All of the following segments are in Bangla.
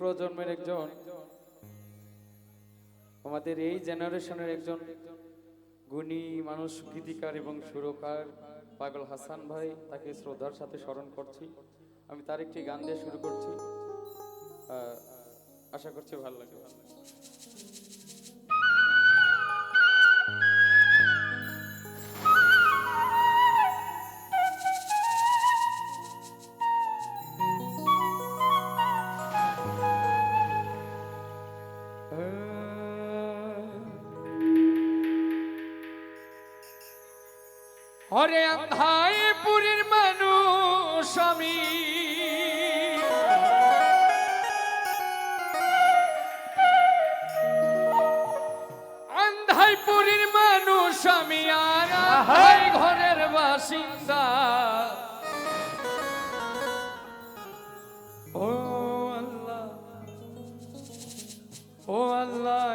প্রজন্মের একজন, আমাদের এই জেনারেশনের একজন গুণী মানুষ, গীতিকার এবং সুরকার পাগল হাসান ভাই, তাকে শ্রদ্ধার সাথে স্মরণ করছি। আমি তার একটি গান দিয়ে শুরু করছি, আশা করছি ভালো লাগবে। ওরে আন্ধাই পুরীর মানুষ আমি, আন্ধাই পুরীর মানুষ আমি, আর আন্ধাই ঘরের বাসিন্দা। ও আল্লাহ, ও আল্লাহ,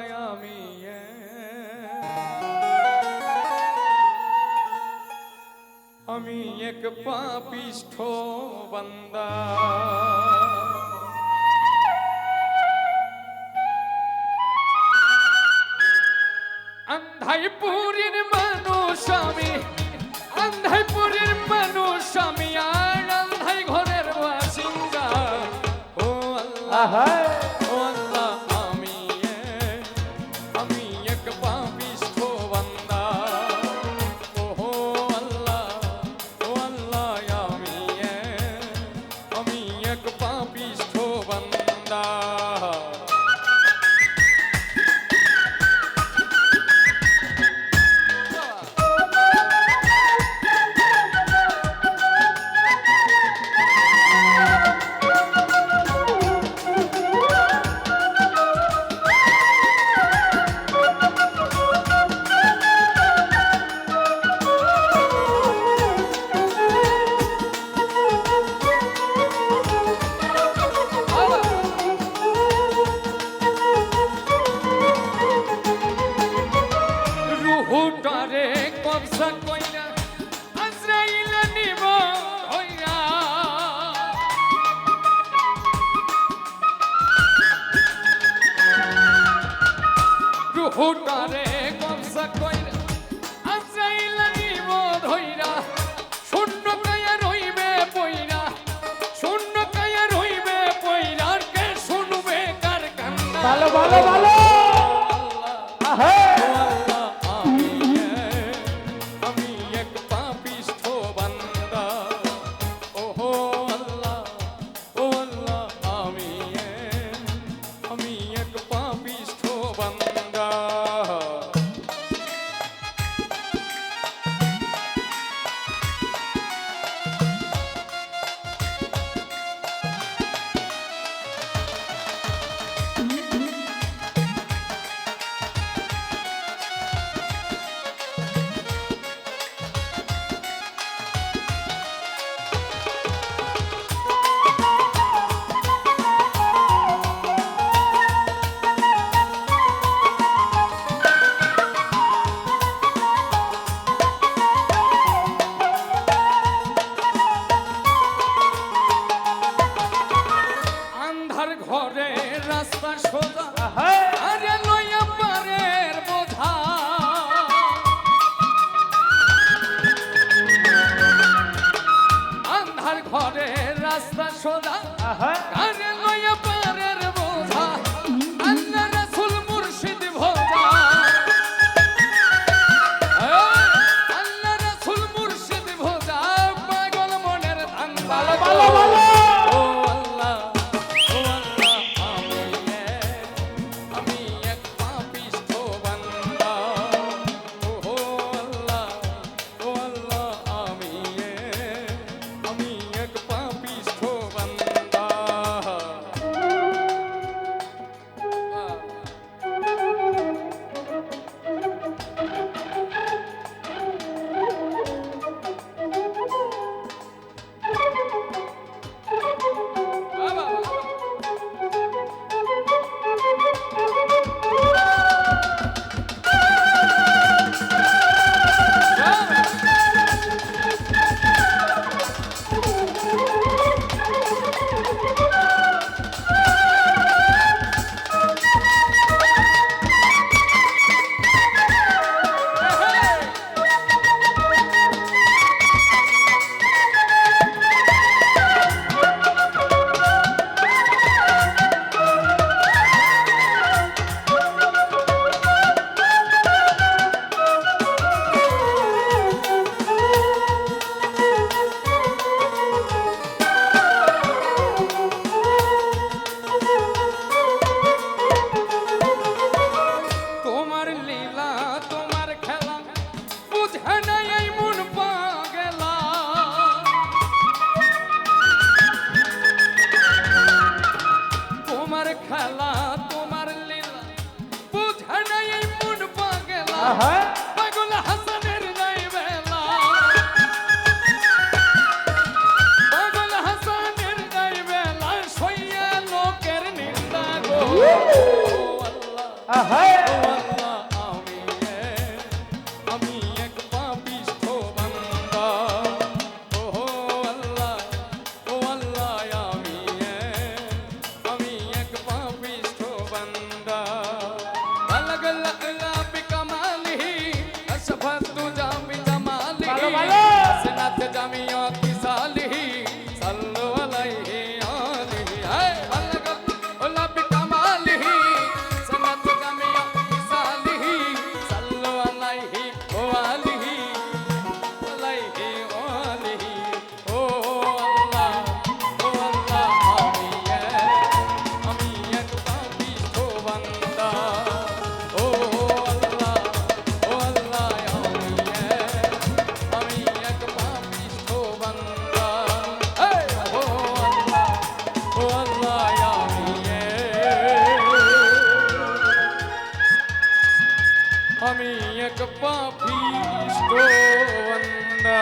আমি এক পাপিষ্ঠ বান্দা। আন্ধাই পুরীর মানুষ আমি, আন্ধাই পুরীর মানুষ আমি, আর আন্ধাই ঘরের বাসিন্দা। ও আল্লাহ, ও আল্লাহ, আমি এক পাপিষ্ঠ বান্দা। ও আল্লাহ, ও আল্লাহ, আমি এক পাপিষ্ঠ বান্দা। হুটারে কবজা কইরা আজরাইল নিব হইরা, হুটারে কবজা কইরা আজরাইল নিব ধইরা। শূন্য কায়া রইবে পইরা, শূন্য কায়া রইবে পইরা, কে শুনবে কার কান্না। ভালো ভালো ভালো, ঘরে রাস্তা সোজা, আরে লইয়া পারের বোঝা। আন্ধার ঘরে রাস্তা সোজা, আরে লইয়া পারের বোঝা। আল্লাহ রাসূল মুর্শিদ ভোজা, আল্লাহ রাসূল মুর্শিদ ভোজা, পাগল মনের ধান। ভালো ভালো ভালো, আমি এক পাপিষ্ঠ বান্দা ও আল্লাহ আমি এক পাপিষ্ঠ বান্দা আল্লাহ আল্লাহ বিকামালিহি আসফাতু জামি জামালিহি ভালো, ভালো। সনাত জামিয়া কিসালিহি সাল্লু আলাইহি আলিহি আল্লাহ আল্লাহ বিকামালিহি সনাত জামিয়া কিসালিহি সাল্লু আলাইহি ওয়া আলিহি আলাইহি ওয়া আলিহি ও আল্লাহ আমি এক পাপিষ্ঠ বান্দা ও আল্লাহ আমি এক পাপিষ্ঠ বান্দা ও আল্লাহ আমি এক পাপিষ্ঠ বান্দা